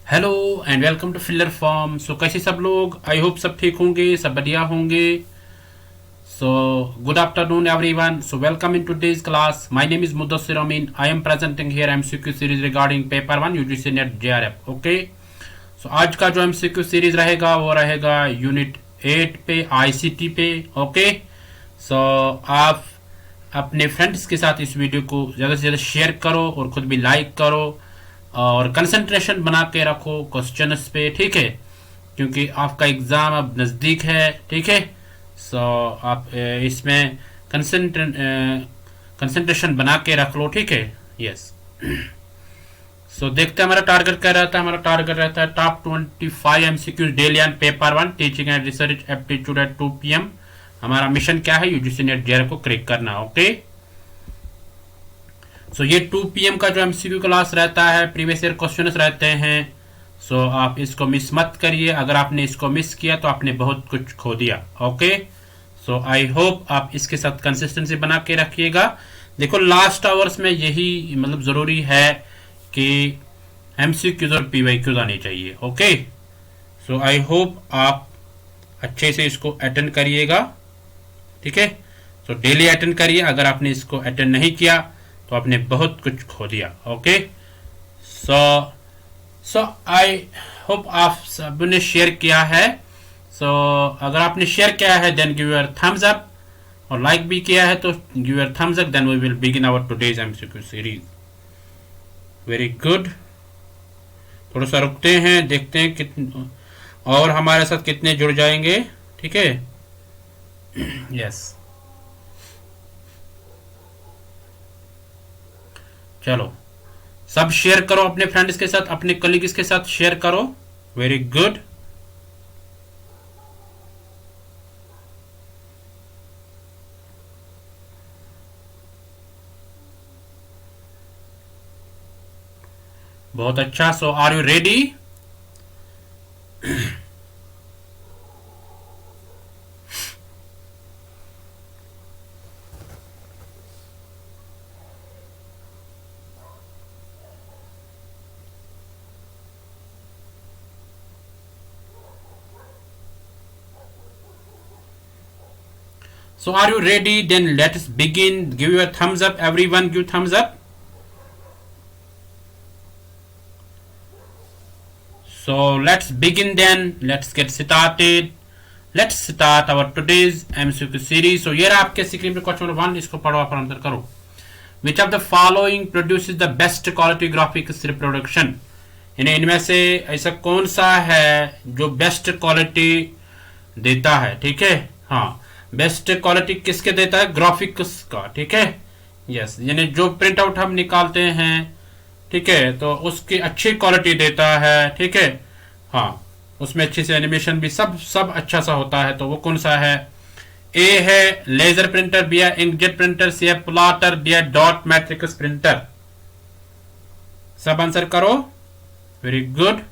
Hello and welcome to filler form. So कैसे सब लोग, आई होप सब ठीक होंगे, सब बढ़िया होंगे। So good afternoon everyone. So welcome in today's class. My name is Mudassir Amin. I am presenting here MCQ series regarding paper 1 UGC NET JRF. Okay, so आज का जो एमसीक्यू सीरीज रहेगा वो रहेगा यूनिट 8 पे, आईसीटी पे। ओके, सो आप अपने फ्रेंड्स के साथ इस वीडियो को ज़्यादा से ज़्यादा शेयर करो और खुद भी लाइक करो और कंसंट्रेशन बना के रखो क्वेश्चंस पे, ठीक है, क्योंकि आपका एग्ज़ाम अब नज़दीक है। ठीक है, सो आप इसमें कंसंट्रेशन बना के रख लो, ठीक है। यस, सो देखते हैं हमारा टारगेट क्या रहता है। हमारा टारगेट रहता है top 25 MCQs daily and paper 1 teaching and research aptitude at 2 PM। हमारा मिशन क्या है, यूजीसी नेट जेआरएफ को क्रैक करना। ओके, सो ये 2 PM का जो एमसीक्यू क्लास रहता है, प्रीवियस ईयर क्वेश्चन रहते हैं। सो आप इसको मिस मत करिए। अगर आपने इसको मिस किया तो आपने बहुत कुछ खो दिया। ओके, सो आई होप आप इसके साथ कंसिस्टेंसी बना के रखिएगा। देखो, लास्ट आवर्स में यही मतलब ज़रूरी है कि एमसीक्यूज और पीवाईक्यूज आनी चाहिए। ओके, सो आई होप आप अच्छे से इसको अटेंड करिएगा, ठीक है। सो डेली अटेंड करिए। अगर आपने इसको अटेंड नहीं किया तो आपने बहुत कुछ खो दिया। ओके, सो आई होप आप सबने शेयर किया है। सो अगर आपने शेयर किया है then give your thumbs up, और लाइक भी किया है तो give your thumbs up. Then we will begin our today's MCQ series. Very good. थोड़ा सा रुकते हैं, देखते हैं कितने और हमारे साथ कितने जुड़ जाएंगे, ठीक है। यस, चलो सब शेयर करो अपने फ्रेंड्स के साथ, अपने कलीग्स के साथ शेयर करो। Very good. बहुत अच्छा। So are you ready? So are you ready? Then let us begin. Give your thumbs up. Everyone give thumbs up. So let's begin then. Let's get started. Let's start our today's MCQ series. So ये रहा आपके screen पे question number 1। इसको पढ़ो, आप answer करो। Which of the following produces the best quality graphics reproduction? यानी इनमें से ऐसा कौन सा है जो बेस्ट क्वालिटी देता है, ठीक है। हाँ, बेस्ट क्वालिटी किसके देता है? ग्राफिक्स का, ठीक है। यस, यानी जो प्रिंट आउट हम निकालते हैं, ठीक है, तो उसकी अच्छी क्वालिटी देता है, ठीक है। हाँ, उसमें अच्छी से एनिमेशन भी सब अच्छा सा होता है। तो वो कौन सा है? ए है लेजर प्रिंटर, बी है इंकजेट प्रिंटर, सी है प्लॉटर, डी है डॉट मैट्रिक्स प्रिंटर। सब आंसर करो। Very good.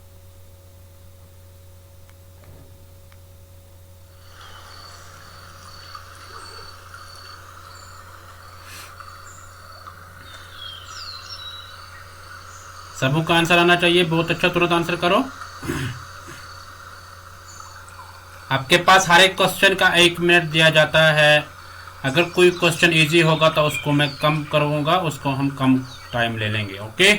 सबों का आंसर आना चाहिए। बहुत अच्छा, तुरंत आंसर करो। आपके पास हर एक क्वेश्चन का 1 मिनट दिया जाता है। अगर कोई क्वेश्चन इजी होगा तो उसको मैं कम करूँगा, उसको हम कम टाइम ले लेंगे। Okay,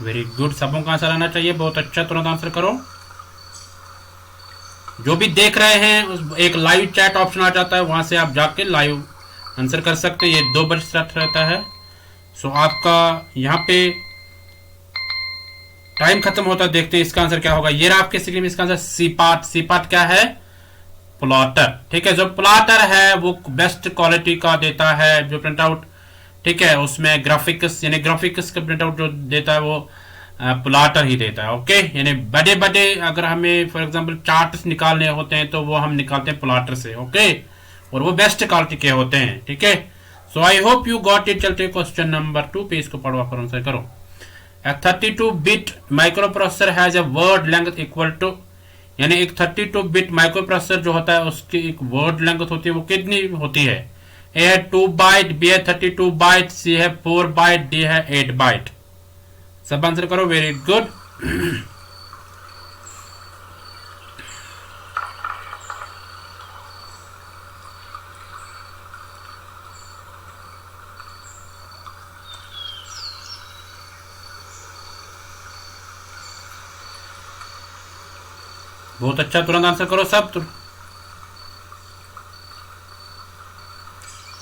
very good. सबों का आंसर आना चाहिए। बहुत अच्छा, तुरंत आंसर करो। जो भी देख रहे हैं, एक लाइव चैट ऑप्शन आ जाता है, वहां से आप जाके लाइव आंसर कर सकते हैं। ये 2 बजे स्टार्ट रहता है। सो आपका यहाँ पे टाइम खत्म होता है। देखते हैं इसका आंसर क्या होगा। ये रहा आपके स्क्रीन में इसका answer C part. C part क्या है? प्लॉटर, ठीक है। जो प्लॉटर है वो बेस्ट क्वालिटी का देता है जो प्रिंट आउट, ठीक है। उसमें ग्राफिक्स यानी ग्राफिक्स का प्रिंट आउट जो देता है वो प्लॉटर ही देता है। ओके, यानी बड़े बड़े अगर हमें फॉर एग्जांपल चार्ट्स निकालने होते हैं तो वो हम निकालते हैं प्लॉटर से। ओके, और वो बेस्ट क्वालिटी के होते हैं, ठीक है। So I hope you got it. चलते क्वेश्चन नंबर 2 पे, इसको पढ़ो और आंसर करो। A 32-bit microprocessor has a word length equal to, यानी एक 32-bit माइक्रोप्रोसेसर जो होता है उसकी एक वर्ड लेंथ होती है, वो कितनी होती है? ए है 2 बाइट, बी है 32 बाइट, सी है 4 बाइट, डी है 8 बाइट। सब आंसर करो। Very good. बहुत अच्छा, तुरंत आंसर करो सब।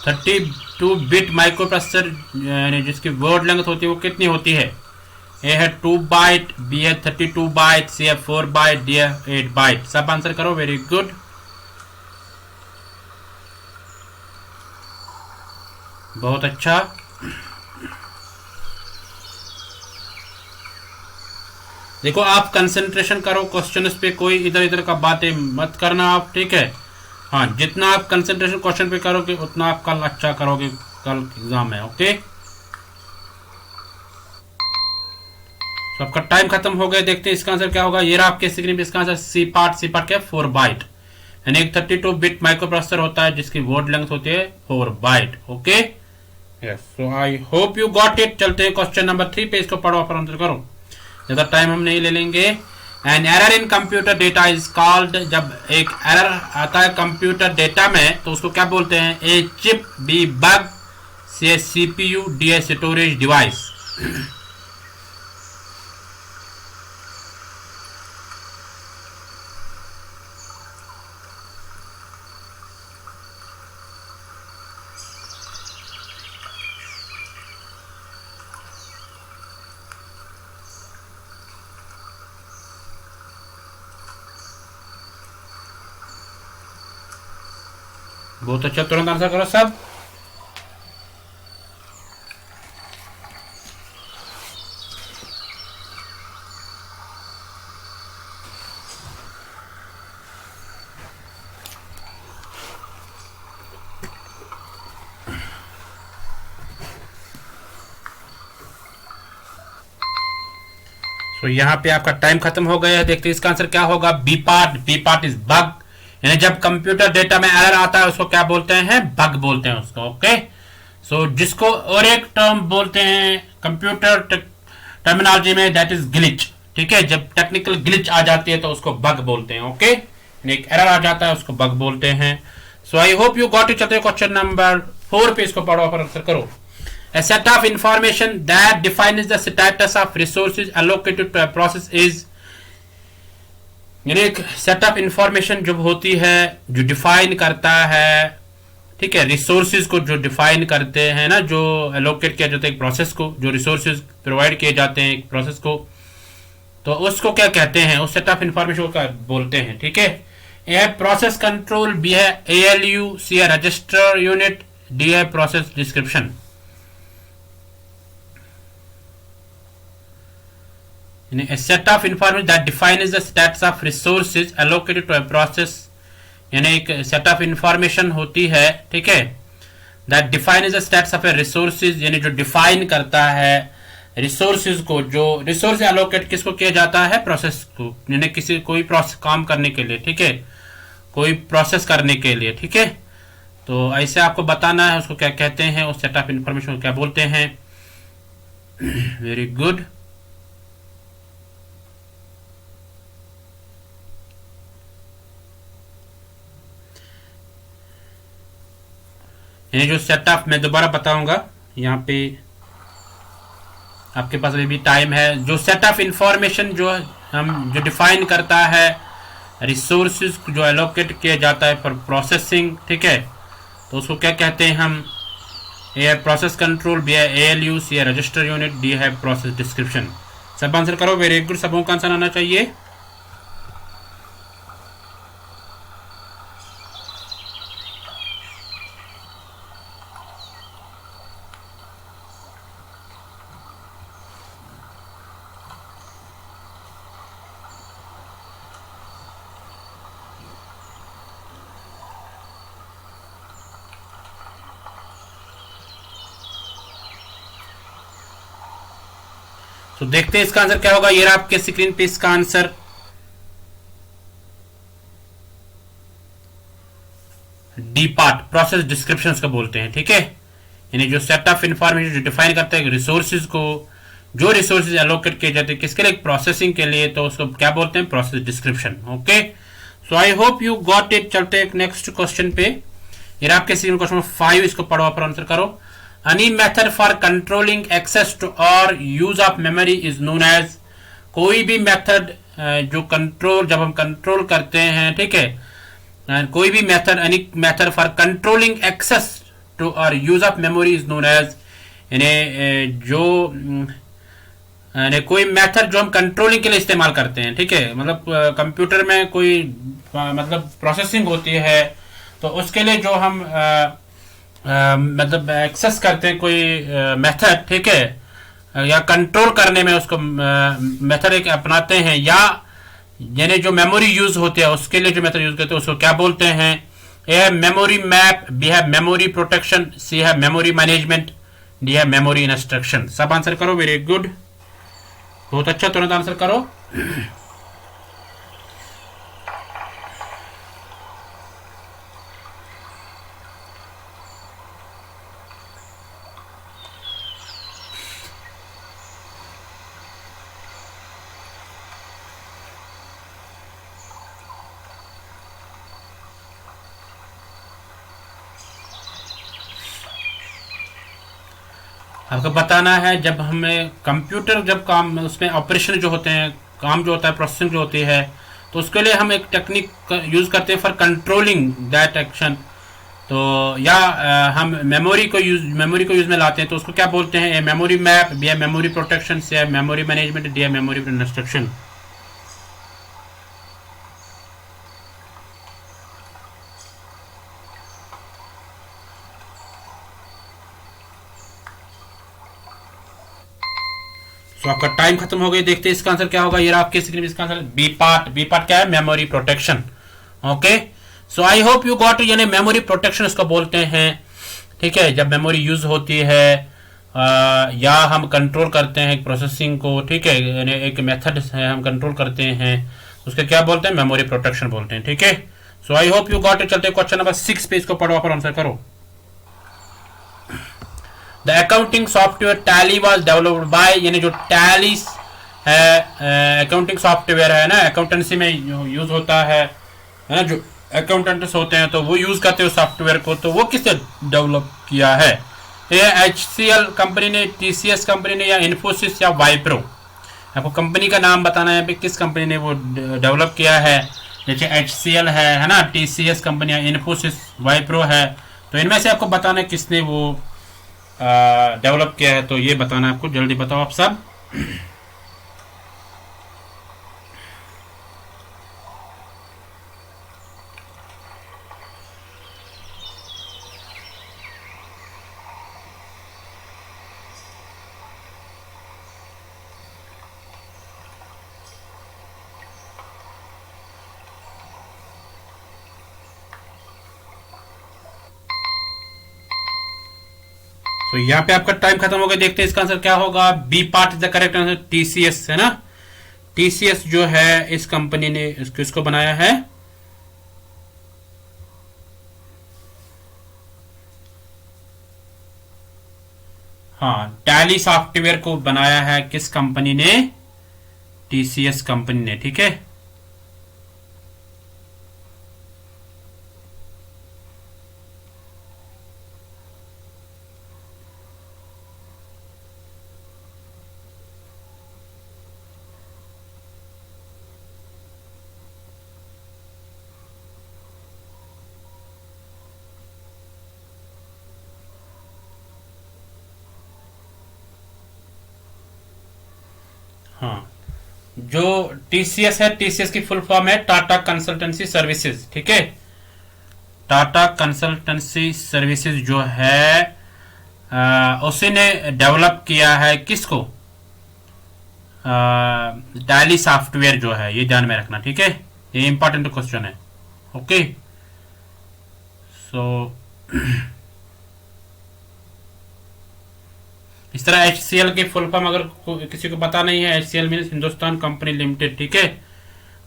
32-बिट माइक्रोप्रोसेसर यानी जिसकी वर्ड लेंथ होती है वो कितनी होती है? ए है 2 बाइट, बी है 32 बाइट, सी है 4 बाइट, डी है 8 बाइट। सब आंसर करो। Very good. बहुत अच्छा। देखो आप कंसंट्रेशन करो क्वेश्चन पे, कोई इधर इधर का बातें मत करना आप, ठीक है? हाँ, जितना आप कंसंट्रेशन क्वेश्चन पे करोगे उतना आप कल अच्छा करोगे, कल एग्जाम है। ओके, तो आपका टाइम खत्म हो गया। देखते हैं इसका आंसर क्या होगा। ये रहा आपके स्क्रीन पे इसका आंसर। सी पार्ट क्या 4 बाइट, यानी एक 32-बिट माइक्रोप्रोसेसर होता है जिसकी वर्ड लेंथ होती है 4 byte. Okay, yes, so I hope you got it. चलते हैं क्वेश्चन नंबर 3 पे, इसको पढ़ो और आंसर करो। ज्यादा टाइम हम नहीं ले लेंगे। An error in computer data is called, जब एक एरर आता है कंप्यूटर डेटा में तो उसको क्या बोलते हैं? A chip, B bug, C CPU, D storage device. बहुत अच्छा, तुरंत आंसर करो सब। तो यहाँ पे आपका टाइम खत्म हो गया है। देखते हैं इसका आंसर क्या होगा। बी पार्ट इज बग, यानी जब कंप्यूटर डेटा में एरर आता है उसको क्या बोलते हैं? बग बोलते हैं उसको। ओके, सो जिसको और एक टर्म बोलते हैं कंप्यूटर टर्मिनोलॉजी में, दैट इज ग्लिच। ठीक है, जब टेक्निकल ग्लिच आ जाती है तो उसको बग बोलते हैं। ओके, एक एरर आ जाता है उसको बग बोलते हैं। So I hope you got it. चलते क्वेश्चन नंबर 4 पे, इसको पढ़ो और आंसर करो। A set of information that defines the status of resources allocated to a process is, यानी एक सेट ऑफ इंफॉर्मेशन जब होती है जो डिफाइन करता है, ठीक है, रिसोर्सेज को जो डिफाइन करते हैं ना, जो एलोकेट किया जाता है एक प्रोसेस को, जो रिसोर्सेज प्रोवाइड किए जाते हैं एक प्रोसेस को, तो उसको क्या कहते हैं? उस सेट ऑफ इंफॉर्मेशन को क्या बोलते हैं? ठीक है, ए है प्रोसेस कंट्रोल, बी है ALU, सी है रजिस्टर यूनिट, डी है process description. A set of information that defines the status of resources allocated to a process, यानी एक सेट ऑफ इंफॉर्मेशन होती है, ठीक है, that defines the status of a resources, यानी जो डिफाइन करता है रिसोर्सेज को, जो रिसोर्स एलोकेट किसको किया जाता है? प्रोसेस को, यानी किसी कोई प्रोसेस काम करने के लिए, ठीक है, कोई प्रोसेस करने के लिए। ठीक है, तो ऐसे आपको बताना है उसको क्या कहते हैं, उस सेट ऑफ इंफॉर्मेशन को क्या बोलते हैं। Very good. यानी जो सेट ऑफ, मैं दोबारा बताऊंगा, यहाँ पे आपके पास अभी भी टाइम है। जो सेट ऑफ इंफॉर्मेशन जो हम जो डिफाइन करता है रिसोर्सेज जो एलोकेट किया जाता है फॉर प्रोसेसिंग, ठीक है, तो उसको क्या कहते हैं हम? ए है प्रोसेस कंट्रोल, बी है ALU, सी है रजिस्टर यूनिट, डी है प्रोसेस डिस्क्रिप्शन। सब आंसर करो। वेरी गुड, सबों का आंसर आना चाहिए। तो देखते हैं इसका आंसर क्या होगा। ये रहा आपके स्क्रीन पे इसका answer. D part process description का बोलते हैं, ठीक है। यानी जो सेट ऑफ इंफॉर्मेशन जो डिफाइन करता है रिसोर्सेज को, जो रिसोर्सेज एलोकेट किए जाते हैं किसके लिए, प्रोसेसिंग के लिए, तो उसको क्या बोलते हैं, process description. Okay, so I hope you got it. चलते हैं नेक्स्ट क्वेश्चन पे। ये आपके सीरीज क्वेश्चन 5, इसको पढ़ो और आंसर करो। Any method for controlling access to or use of memory is known as. कोई भी मेथड जो कंट्रोल, जब हम कंट्रोल करते हैं, ठीक है, कोई भी method, any method for controlling access to or use of memory is known as. यानी जो कोई मेथड जो हम कंट्रोलिंग के लिए इस्तेमाल करते हैं, ठीक है, मतलब कंप्यूटर में कोई मतलब प्रोसेसिंग होती है, तो उसके लिए जो हम मतलब एक्सेस करते हैं कोई मेथड, ठीक है, या कंट्रोल करने में उसको मेथड एक अपनाते हैं, या यानी जो मेमोरी यूज होती है उसके लिए जो मेथड यूज करते हैं उसको क्या बोलते हैं। ए है मेमोरी मैप, बी है मेमोरी प्रोटेक्शन, सी है मेमोरी मैनेजमेंट, डी है मेमोरी इंस्ट्रक्शन। सब आंसर करो, वेरी गुड, बहुत अच्छा, तुरंत आंसर करो। आपको बताना है जब हमें कंप्यूटर, जब काम उसमें ऑपरेशन जो होते हैं, काम जो होता है, प्रोसेसिंग जो होती है, तो उसके लिए हम एक टेक्निक यूज करते हैं फॉर कंट्रोलिंग दैट एक्शन। तो या हम मेमोरी को यूज में लाते हैं, तो उसको क्या बोलते हैं, ए मेमोरी मैप, बी है मेमोरी प्रोटेक्शन, सी है मेमोरी मैनेजमेंट, डी है मेमोरी इंस्ट्रक्शन। तो आपका टाइम खत्म हो गया। देखते हैं इसका आंसर क्या होगा। ये रहा आपके स्क्रीन में इसका answer, B part. B part क्या है, memory protection. Okay, so I hope you got, यानी मेमोरी प्रोटेक्शन इसको बोलते हैं, ठीक है, जब मेमोरी यूज होती है या हम कंट्रोल करते हैं प्रोसेसिंग को, ठीक है, यानी एक मेथड है हम कंट्रोल करते हैं, उसके क्या बोलते हैं, मेमोरी प्रोटेक्शन बोलते हैं, ठीक है। So I hope you got it. चलते क्वेश्चन नंबर 6 पे, इसको पढ़ो और आंसर करो। The accounting software Tally was developed by, यानी जो टैली है अकाउंटिंग सॉफ्टवेयर है ना, अकाउंटेंसी में यूज होता है ना, जो अकाउंटेंट्स होते हैं तो वो यूज करते हैं सॉफ्टवेयर को, तो वो किसने डेवलप किया है। ये HCL कंपनी ने, TCS कंपनी ने, या इन्फोसिस, या वाइप्रो। आपको कंपनी का नाम बताना है, किस कंपनी ने वो डेवलप किया है। जैसे HCL है ना, TCS कंपनी है, इन्फोसिस, वाइप्रो है, तो इनमें से आपको बताना है किसने वो डेवलप किया है। तो ये बताना आपको, जल्दी बताओ आप सब। तो यहाँ पे आपका टाइम खत्म हो गया। देखते हैं इसका आंसर क्या होगा। B part is the correct answer, TCS है ना। TCS जो है इस कंपनी ने इसको बनाया है। हाँ, टैली सॉफ्टवेयर को बनाया है किस कंपनी ने, TCS कंपनी ने, ठीक है। हाँ, जो TCS है, TCS की फुल फॉर्म है टाटा कंसल्टेंसी सर्विसेज, ठीक है। टाटा कंसल्टेंसी सर्विसेज जो है उसी ने डेवलप किया है किसको, टैली सॉफ्टवेयर जो है, ये ध्यान में रखना, ठीक है। ये इंपॉर्टेंट क्वेश्चन है। ओके, सो इस तरह HCL की फुल फॉर्म अगर किसी को पता नहीं है, HCL means Hindustan company limited, ठीक है।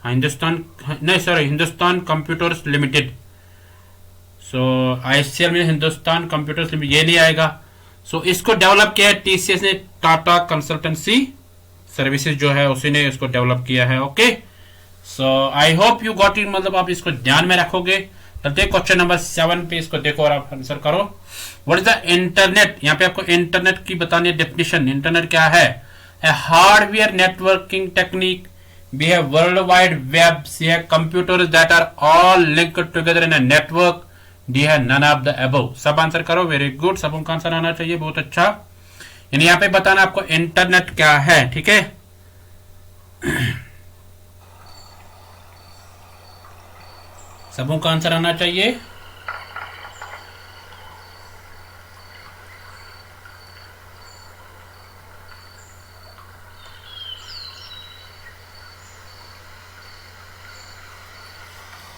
हिंदुस्तान नहीं, सॉरी, हिंदुस्तान कंप्यूटर्स लिमिटेड। सो HCL means Hindustan computers limited, ये नहीं आएगा। सो इसको डेवलप किया है TCS ने, टाटा कंसल्टेंसी सर्विसेज जो है उसी ने इसको डेवलप किया है। Okay, so I hope you got it, मतलब आप इसको ध्यान में रखोगे। चलते क्वेश्चन नंबर 7 पे, इसको देखो और आप आंसर करो। What is the internet? यहाँ पे आपको इंटरनेट की बतानी है डेफिनेशन। इंटरनेट क्या है? ए hardware networking technique, we have world wide web, we have computers that are all linked together in a network, we have none of the above। सब answer करो, वेरी गुड, सबों का answer आना चाहिए, बहुत अच्छा। यानी यहाँ पे बताना आपको इंटरनेट क्या है, ठीक है। सबों का आंसर आना चाहिए।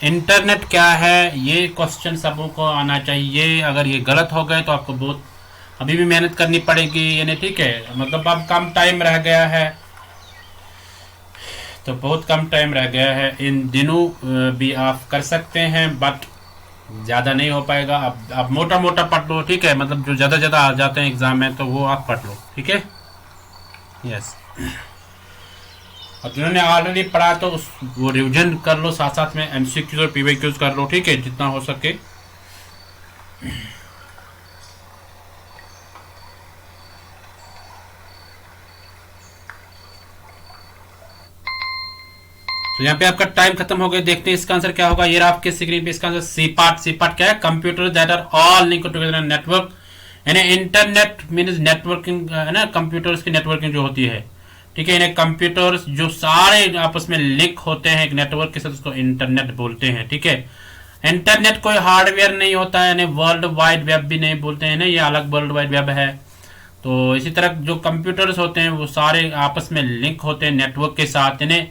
इंटरनेट क्या है, ये क्वेश्चन सबों को आना चाहिए। अगर ये गलत हो गए तो आपको बहुत अभी भी मेहनत करनी पड़ेगी, यानी ठीक है। मतलब अब कम टाइम रह गया है, तो बहुत कम टाइम रह गया है। इन दिनों भी आप कर सकते हैं, बट ज़्यादा नहीं हो पाएगा। अब आप मोटा मोटा पढ़ लो, ठीक है। मतलब जो ज़्यादा ज़्यादा आ जाते हैं एग्जाम में, तो वो आप पढ़ लो, ठीक है। यस, और जिन्होंने ऑलरेडी पढ़ा तो वो रिवीजन कर लो, साथ साथ में MCQs और PYQs कर लो, ठीक है, जितना हो सके। तो यहाँ पे आपका टाइम खत्म हो गया। देखते हैं इसका आंसर क्या होगा। ये आपके स्क्रीन पे इसका answer C part. C part क्या है? Computer that are all linked together in network, यानी इंटरनेट मीन्स नेटवर्किंग, है ना, कंप्यूटर्स की नेटवर्किंग जो होती है, ठीक है। इन्हें कंप्यूटर्स जो सारे आपस में लिंक होते हैं एक नेटवर्क के साथ, उसको इंटरनेट बोलते हैं, ठीक है। इंटरनेट कोई हार्डवेयर नहीं होता है, यानी वर्ल्ड वाइड वेब भी नहीं बोलते हैं ना, ये अलग वर्ल्ड वाइड वेब है। तो इसी तरह जो कंप्यूटर्स होते हैं वो सारे आपस में लिंक होते हैं नेटवर्क के साथ, यानी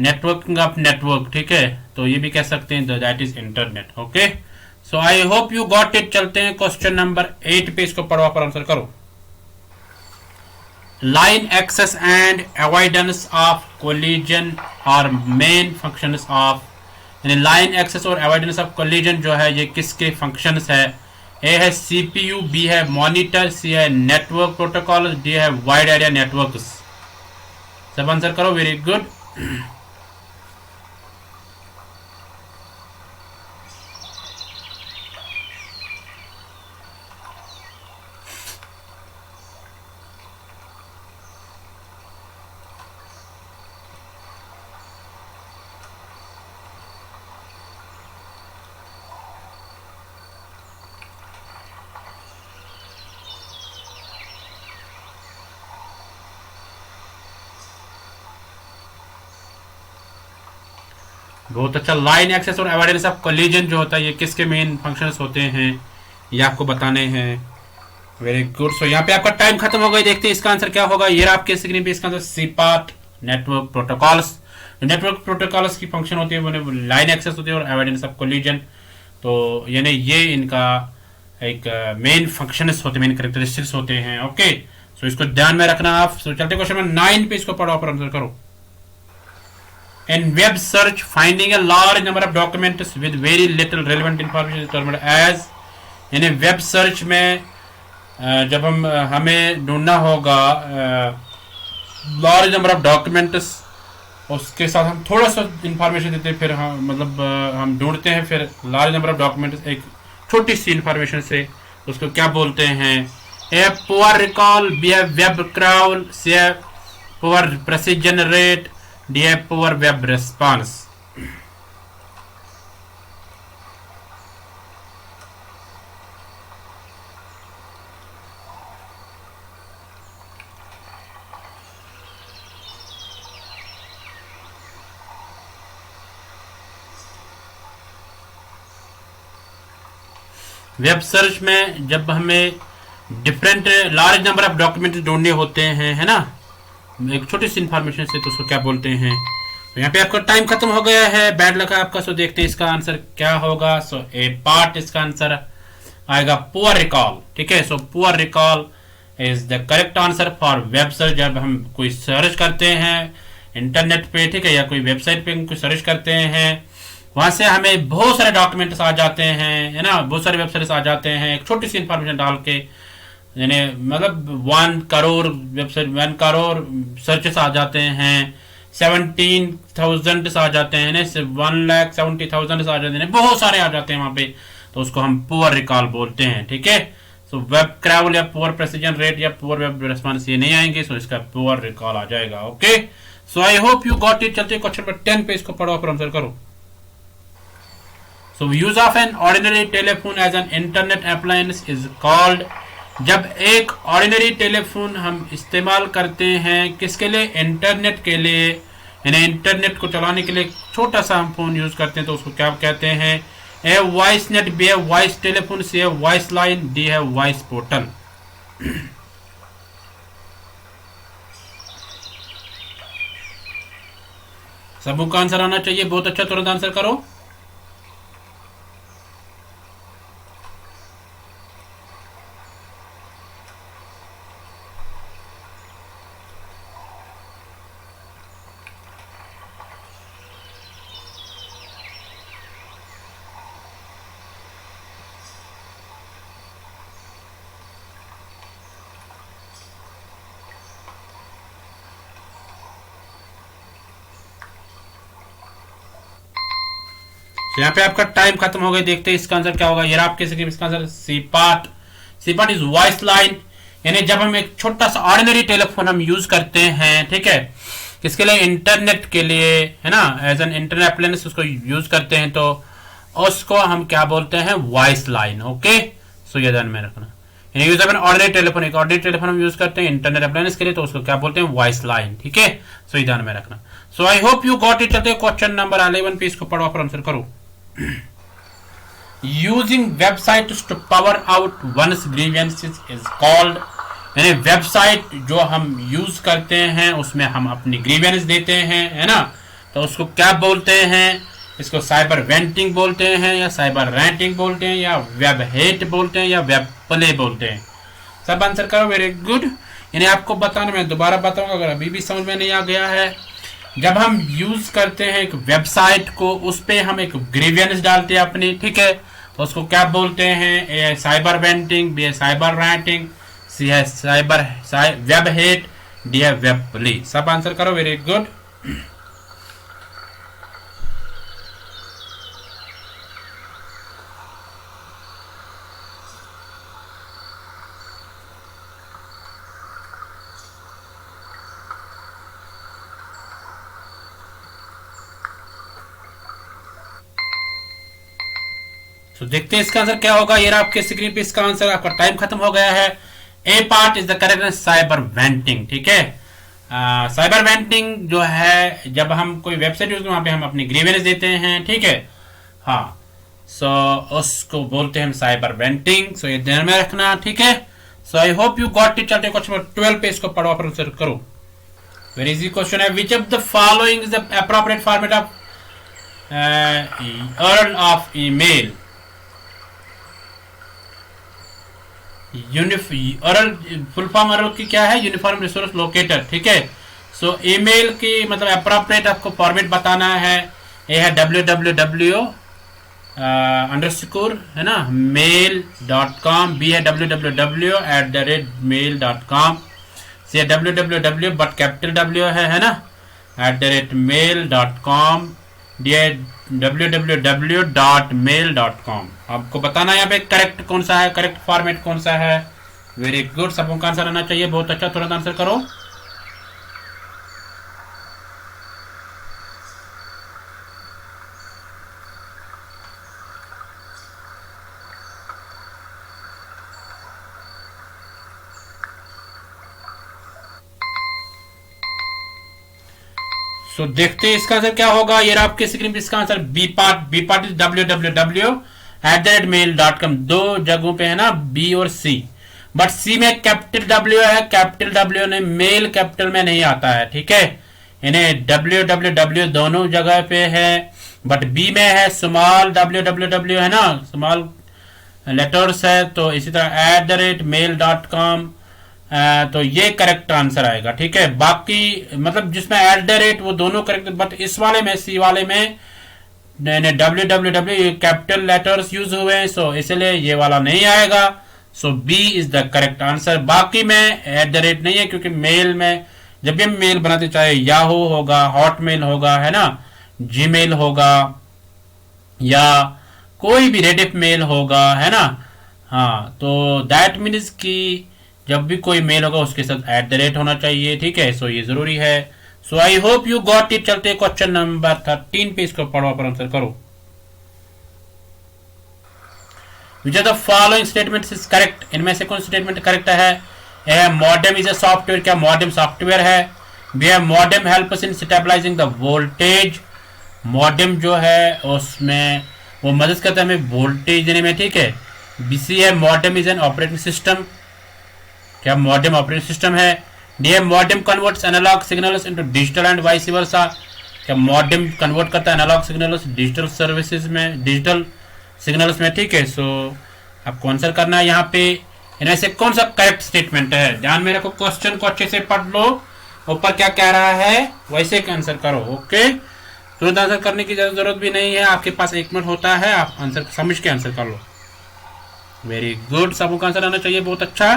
नेटवर्किंग ऑफ नेटवर्क, ठीक है। तो ये भी कह सकते हैं that is internet. Okay, so I hope you got it. चलते हैं क्वेश्चन नंबर 8 पे, इसको पढ़ो पर आंसर करो। Line access and avoidance of collision are main functions of, यानी लाइन एक्सेस और अवॉइडेंस ऑफ कोलिजन जो है ये किसके फंक्शंस है? ए है CPU, बी है मॉनिटर, सी है नेटवर्क प्रोटोकॉल, डी है वाइड एरिया नेटवर्क्स। सब आंसर करो, वेरी गुड। बहुत अच्छा। लाइन एक्सेस और अवॉइडेंस ऑफ कोलिजन जो होता है ये किसके मेन फंक्शंस होते हैं, ये आपको बताने हैं। Very good. सो यहाँ पे आपका टाइम खत्म हो गया। देखते हैं इसका आंसर क्या होगा। ये आपके स्क्रीन पे इसका answer C part, network protocols. Network protocols की फंक्शन होती है वो लाइन एक्सेस होती है और अवॉइडेंस ऑफ कोलिजन। तो यानी ये इनका एक मेन फंक्शंस होते हैं, मेन कैरेक्टरिस्टिक्स होते हैं। ओके, सो इसको ध्यान में रखना आप। सो चलते क्वेश्चन नंबर 9 पे, इसको पढ़ो और आंसर करो। In web search, finding a large number of documents with very little relevant information is termed as, यानी वेब सर्च में जब हमें ढूंढना होगा लार्ज नंबर ऑफ डॉक्यूमेंट्स, उसके साथ हम थोड़ा सा इंफॉर्मेशन देते हैं, फिर हम मतलब हम ढूंढते हैं फिर लार्ज नंबर ऑफ डॉक्यूमेंट्स एक छोटी सी इंफॉर्मेशन से, उसको क्या बोलते हैं? A poor recall, B a web crawl, C a poor precision rate, D a poor web response. Web search में जब हमें different large number of document ढूंढने होते हैं, है ना, एक छोटी सी इंफॉर्मेशन से, तो उसको क्या बोलते हैं? तो यहाँ पे आपका टाइम खत्म हो गया है, बैड लगा आपका। सो देखते हैं इसका आंसर क्या होगा। सो ए पार्ट इसका आंसर आएगा पुअर रिकॉल, ठीक है। So poor recall is the correct answer for web search. जब हम कोई सर्च करते हैं इंटरनेट पे, ठीक है, या कोई वेबसाइट पे कोई सर्च करते हैं, वहां से हमें बहुत सारे डॉक्यूमेंट्स आ जाते हैं, है ना, बहुत सारे वेबसाइट्स आ जाते हैं एक छोटी सी इंफॉर्मेशन डाल के, यानी मतलब 1 करोड़ वेबसाइट, 1 करोड़ सर्चेस आ जाते हैं, 17,000 आ जाते हैं, 1,70,000 आ जाते हैं, बहुत सारे आ जाते हैं वहां पे, तो उसको हम पुअर रिकॉल बोलते हैं, ठीक है। सो वेब क्रैवल या पुअर प्रेसिजन रेट या पुअर वेब रेस्पॉन्स ये नहीं आएंगे, सो इसका पुअर रिकॉल आ जाएगा। Okay, so I hope you got it. चलते क्वेश्चन नंबर 10 पे, इसको पढ़ो और आंसर करो। So use of an ordinary telephone as an internet appliance is called. जब एक ऑर्डिनरी टेलीफोन हम इस्तेमाल करते हैं किसके लिए? इंटरनेट के लिए, यानी इंटरनेट को चलाने के लिए छोटा सा हम फोन यूज करते हैं, तो उसको क्या कहते हैं? ए वॉइस नेट, बी है वॉइस टेलीफोन, सी है वॉइस लाइन, डी है वॉइस पोर्टल। सबको आंसर आना चाहिए, बहुत अच्छा, तुरंत आंसर करो। यहाँ पे आपका टाइम खत्म हो गया, देखते हैं इसका आंसर क्या होगा। ये आपके स्क्रीन इसका answer C part. C part is voice line, यानी जब हम एक छोटा सा ऑर्डिनरी टेलीफोन हम यूज करते हैं, ठीक है, किसके लिए? इंटरनेट के लिए, है ना, एज एन इंटरनेट अप्लायंस उसको यूज करते हैं, तो उसको हम क्या बोलते हैं? Voice line. ओके, सो ये ध्यान में रखना। Use of an ordinary telephone, एक ऑर्डिनरी टेलीफोन हम यूज करते हैं इंटरनेट अप्लायंस के लिए, तो उसको क्या बोलते हैं? वॉइस लाइन, ठीक है। सो ये ध्यान में रखना। So I hope you got it. चलते क्वेश्चन नंबर 11 पे, इसको पढ़ो और आंसर करो। Using websites to power out one's grievances is called, यानी वेबसाइट जो हम यूज करते हैं उसमें हम अपनी ग्रीवेंस देते हैं, है ना, तो उसको क्या बोलते हैं? इसको साइबर वेंटिंग बोलते हैं, या साइबर रैंटिंग बोलते हैं, या वेब हेट बोलते हैं, या वेब प्ले बोलते हैं। सब आंसर करो, वेरी गुड। यानी आपको बताना, मैं दोबारा बताऊंगा अगर अभी भी समझ में नहीं आ गया है। जब हम यूज करते हैं एक वेबसाइट को, उस पे हम एक ग्रीवेंस डालते हैं अपनी, ठीक है, तो उसको क्या बोलते हैं? ए है साइबर वेंटिंग, बी है साइबर रैंटिंग, सी है साइबर वेब हेट, डी है वेब प्ले। सब आंसर करो, वेरी गुड। तो देखते हैं इसका आंसर क्या होगा। ये आपके स्क्रीन पे इसका आंसर, आपका टाइम खत्म हो गया है। A part is the correct answer, cyber venting, ठीक है। साइबर वेंटिंग जो है, जब हम कोई वेबसाइट यूज करते हैं वहां पे हम अपनी ग्रीवेंस देते हैं, ठीक है, हाँ, सो उसको बोलते हैं हम साइबर वेंटिंग। सो ये ध्यान में रखना, ठीक है। So I hope you got it. चलते क्वेश्चन नंबर 12 पे, इसको पढ़ो और आंसर करो। वेरी इजी क्वेश्चन है। विच of the following is the appropriate format of earl of email? Earl full form earl की क्या है? यूनिफॉर्म रिसोर्स लोकेटर, ठीक है। सो ईमेल की मतलब अप्रोप्रिएट आपको फॉर्मेट बताना है। ये है www अंडरस्कोर, है ना, mail.com, बी है www@mail.com, सी है www बट कैपिटल W है ना, @mail.com, डी है www.mail.com। आपको बताना है यहाँ पे करेक्ट कौन सा है, करेक्ट फॉर्मेट कौन सा है। वेरी गुड, सबको आंसर आना चाहिए, बहुत अच्छा, तुरंत आंसर करो। तो देखते हैं इसका आंसर क्या होगा। ये आपके स्क्रीन पे इसका answer B part is www@mail.com। दो जगहों पे है ना, बी और सी, बट सी में कैपिटल W है, कैपिटल W ने मेल कैपिटल में नहीं आता है, ठीक है। इन्हें www दोनों जगह पे है, बट बी में है स्मॉल www, है ना, स्मॉल लेटर्स है। तो इसी तरह @mail.com तो ये करेक्ट आंसर आएगा, ठीक है। बाकी मतलब जिसमें @ वो दोनों करेक्ट, बट इस वाले में सी वाले में www कैपिटल लेटर्स यूज हुए हैं, सो इसलिए ये वाला नहीं आएगा। So B is the correct answer. बाकी में @ नहीं है, क्योंकि मेल में जब भी हम मेल बनाते, चाहे याहू होगा, हॉटमेल होगा, है ना, जीमेल होगा, या कोई भी रेडिफ मेल होगा, है ना, हाँ, तो दैट मीन्स कि जब भी कोई मेल होगा उसके साथ @ होना चाहिए, ठीक है। सो ये जरूरी है। So I hope you got it. चलते क्वेश्चन नंबर 13 पे, इसको पढ़ो पर आंसर करो। Which are the following statements is correct. इनमें से कौन स्टेटमेंट करेक्ट है? Modem is a software. क्या मॉडेम सॉफ्टवेयर है? बी है modem help us in stabilising the voltage. Modem जो है उसमें वो मदद करता है हमें वोल्टेज देने में, ठीक है। बीसी है modem is an operating system. क्या मॉडेम ऑपरेटिंग सिस्टम है? डी है modem converts analogue signals into digital and vice versa. क्या मॉडेम कन्वर्ट करता है एनालॉग सिग्नल्स डिजिटल सर्विसेज में, डिजिटल सिग्नल्स में, ठीक है। सो आपको आंसर करना है यहाँ पे इनमें से कौन सा करेक्ट स्टेटमेंट है। ध्यान में रखो, क्वेश्चन को अच्छे से पढ़ लो, ऊपर क्या कह रहा है वैसे आंसर करो, ओके। तुरंत आंसर करने की जरूरत भी नहीं है, आपके पास 1 मिनट होता है, आप आंसर समझ के आंसर कर लो। वेरी गुड, सबको आंसर आना चाहिए, बहुत अच्छा।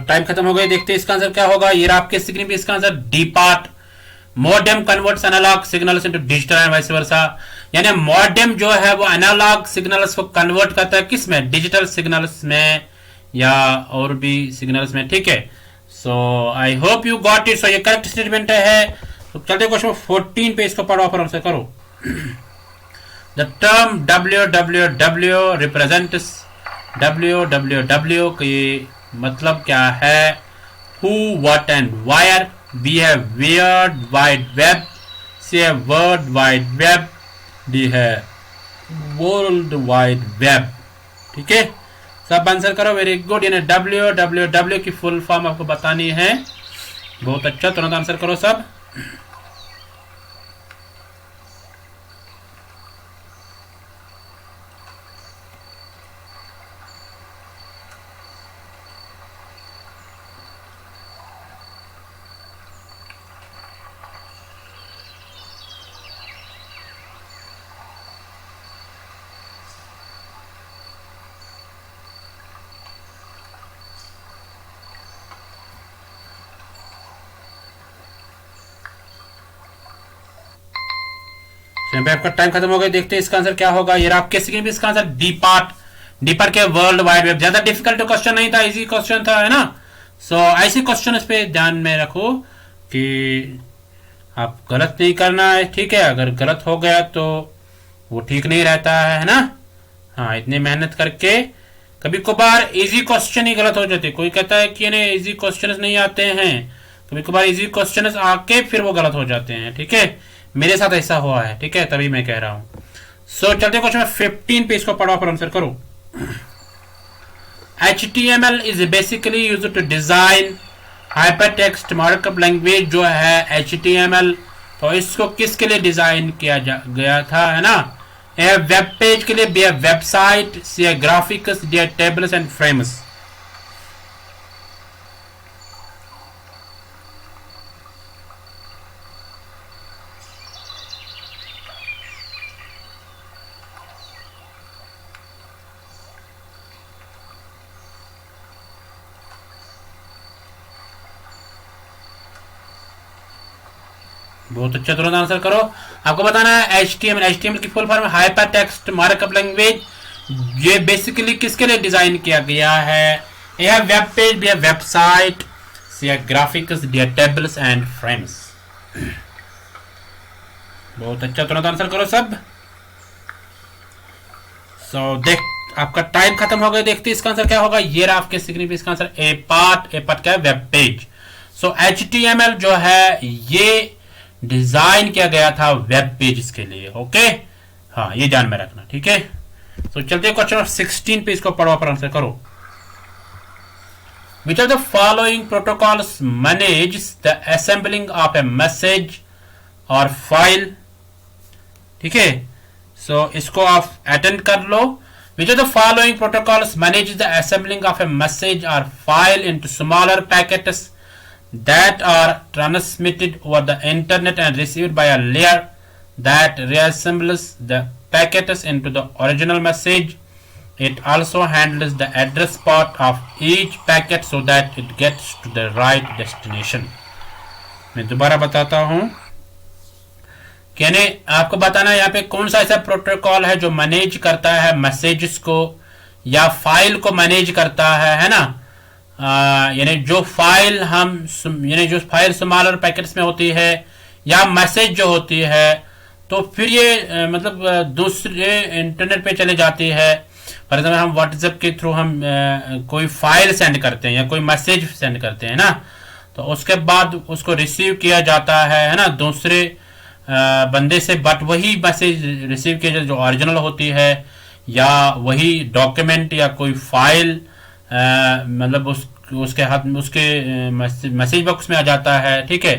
टाइम खत्म हो गया, देखते हैं इसका आंसर क्या होगा। ये आपके स्क्रीन पे इसका answer D part. Modem converts analogue signals into digital and vice versa. यानी मॉडेम जो है वो एनालॉग सिग्नल्स को कन्वर्ट करता है किस में? डिजिटल सिग्नल्स में या और भी सिग्नल्स में, ठीक है। So I hope you got it. So ये करेक्ट स्टेटमेंट है। तो चलते क्वेश्चन 14 पे, इसको पढ़ो पर आंसर करो। The term www represents www की मतलब क्या है? Who, what and where. B है वर्ल्ड वाइड वेब। सी है वर्ल्ड वाइड वेब। डी है वर्ल्ड वाइड वेब, ठीक है। सब आंसर करो, वेरी गुड। यानी www की फुल फॉर्म आपको बतानी है, बहुत अच्छा, तुरंत आंसर करो सब। पे आपका टाइम खत्म हो गया, देखते हैं इसका आंसर क्या होगा। ये आपके स्क्रीन पे इसका answer D part. D part के वर्ल्ड वाइड वेब। ज्यादा डिफिकल्ट क्वेश्चन नहीं था, इजी क्वेश्चन था, है ना। सो ऐसे क्वेश्चन इस पे ध्यान में रखो कि आप गलत नहीं करना है, ठीक है। अगर गलत हो गया तो वो ठीक नहीं रहता है ना। हाँ, इतनी मेहनत करके कभी कभार इजी क्वेश्चन ही गलत हो जाते। कोई कहता है कि इजी क्वेश्चन नहीं आते हैं, कभी कभार इजी क्वेश्चन आके फिर वो गलत हो जाते हैं, ठीक है। मेरे साथ ऐसा हुआ है, ठीक है, तभी मैं कह रहा हूं। सो चलते क्वेश्चन 15 पे, इसको पढ़ो पर आंसर करो। HTML is basically used to design hypertext markup language. जो है HTML, तो इसको किसके लिए डिजाइन किया गया था, है ना। ए वेब पेज के लिए, B website, C graphics, D tables and frames. बहुत अच्छा, तुरंत आंसर करो। आपको बताना है HTML की full form hyper text markup language. ये बेसिकली किसके लिए डिजाइन किया गया है? यह web page, B website, C graphics, D tables and frames. बहुत अच्छा, तुरंत आंसर करो सब। सो देख, आपका टाइम खत्म हो गया, देखते इसका आंसर क्या होगा। ये रहा आपके स्क्रीन पे इसका आंसर ए पार्ट क्या है? Web page. सो HTML जो है ये डिजाइन किया गया था वेब पेज के लिए, ओके। हाँ, ये ध्यान में रखना, ठीक है। तो चलते क्वेश्चन 16 पे, इसको पढ़ो पर आंसर करो। Which are the following protocols manage the assembling of a message or file, ठीक है। सो इसको आप अटेंड कर लो। Which of the following protocols manage the assembling of a message or file into smaller packets that are transmitted over the internet and received by a layer that reassembles the packets into the original message. It also handles the address part of each packet so that it gets to the right destination. मैं दोबारा बताता हूं, यानी आपको बताना है यहाँ पे कौन सा ऐसा प्रोटोकॉल है जो मैनेज करता है मैसेजेस को या फाइल को मैनेज करता है ना। यानी जो फाइल यानी जो फाइल स्मॉलर पैकेट्स में होती है या मैसेज जो होती है, तो फिर ये मतलब दूसरे इंटरनेट पे चले जाती है। फॉर एग्जाम्पल हम व्हाट्सएप के थ्रू हम कोई फाइल सेंड करते हैं या कोई मैसेज सेंड करते हैं ना, तो उसके बाद उसको रिसीव किया जाता है ना दूसरे बंदे से, बट वही मैसेज रिसीव किया जाता जो ओरिजिनल होती है या वही डॉक्यूमेंट या कोई फाइल मतलब उसके हाथ में उसके मैसेज बॉक्स में आ जाता है, ठीक है।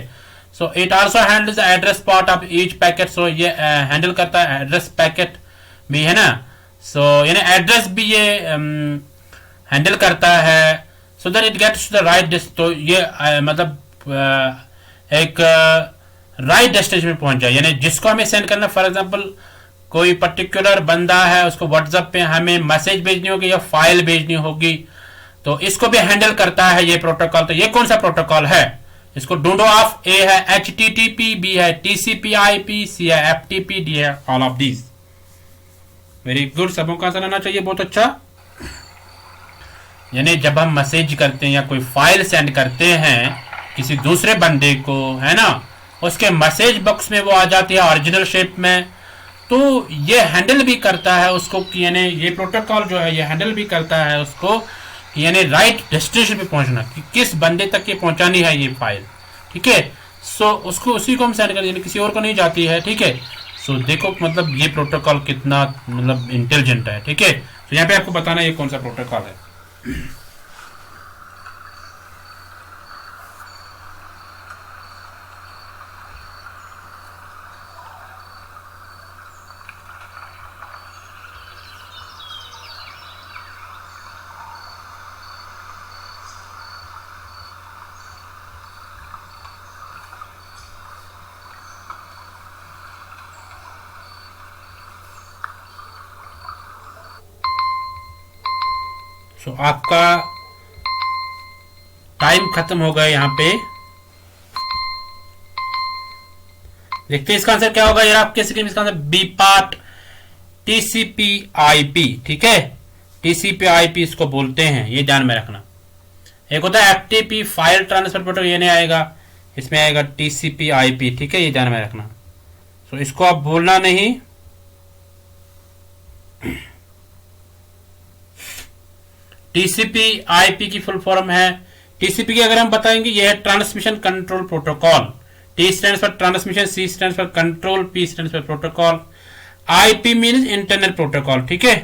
So it also handles the address part of each packet. So ये हैंडल करता है एड्रेस पैकेट भी, है ना। सो यानी एड्रेस भी ये हैंडल करता है so that it gets to the right. तो ये मतलब एक राइट डेस्टिनेशन में पहुंच जाए, यानी जिसको हमें सेंड करना। फॉर एग्जांपल कोई पर्टिकुलर बंदा है, उसको व्हाट्सएप पे हमें मैसेज भेजनी होगी या फाइल भेजनी होगी, तो इसको भी हैंडल करता है ये प्रोटोकॉल। तो ये कौन सा प्रोटोकॉल है, इसको ढूंढो आप। ए है HTTP, बी है TCP/IP, सी है FTP, डी है all of these. Very good, सबों का आंसर आना चाहिए, बहुत अच्छा। यानी जब हम मैसेज करते हैं या कोई फाइल सेंड करते हैं किसी दूसरे बंदे को, है ना, उसके मैसेज बॉक्स में वो आ जाती है ओरिजिनल शेप में, तो ये हैंडल भी करता है उसको, यानी ये प्रोटोकॉल जो है ये हैंडल भी करता है उसको, यानी राइट डेस्टिनेशन पे पहुंचना, कि किस बंदे तक ये पहुंचानी है ये फाइल, ठीक है। सो उसको उसी को हम सेंड कर, यानी किसी और को नहीं जाती है, ठीक है। सो देखो मतलब ये प्रोटोकॉल कितना मतलब इंटेलिजेंट है, ठीक है। तो यहाँ पे आपको बताना ये कौन सा प्रोटोकॉल है। तो आपका टाइम खत्म हो गया यहाँ पे। देखते हैं इसका आंसर क्या होगा यार आपके स्क्रीन में। इसका आंसर बी पार्ट TCP/IP, ठीक है। TCP/IP इसको बोलते हैं, ये ध्यान में रखना। एक होता है FTP फाइल ट्रांसफर प्रोटोकॉल, ये नहीं आएगा, इसमें आएगा TCP/IP, ठीक है, ये ध्यान में रखना। तो इसको आप भूलना नहीं। TCP/IP की फुल फॉर्म है, TCP की अगर हम बताएंगे ये है transmission control protocol. T stands for transmission, C stands for control, P stands for protocol, IP means internet protocol, ठीक है।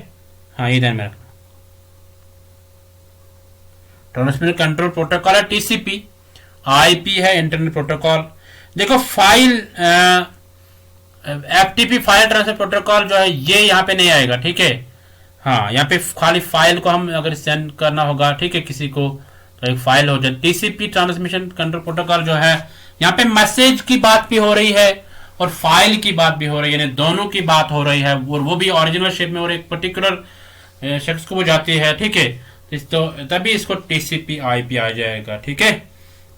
हाँ, ये ध्यान में रखना। ट्रांसमिशन कंट्रोल प्रोटोकॉल है TCP, IP है इंटरनेट प्रोटोकॉल। देखो file FTP file transfer protocol जो है ये यहाँ पे नहीं आएगा, ठीक है। हाँ, यहाँ पे खाली फाइल को हम अगर सेंड करना होगा, ठीक है, किसी को, तो एक फाइल हो जाए। TCP ट्रांसमिशन कंट्रोल प्रोटोकॉल जो है यहाँ पे मैसेज की बात भी हो रही है और फाइल की बात भी हो रही है, यानी दोनों की बात हो रही है, और वो भी ओरिजिनल शेप में और एक पर्टिकुलर शख्स को वो जाती है, ठीक है। तो तभी इसको TCP/IP आ जाएगा, ठीक है।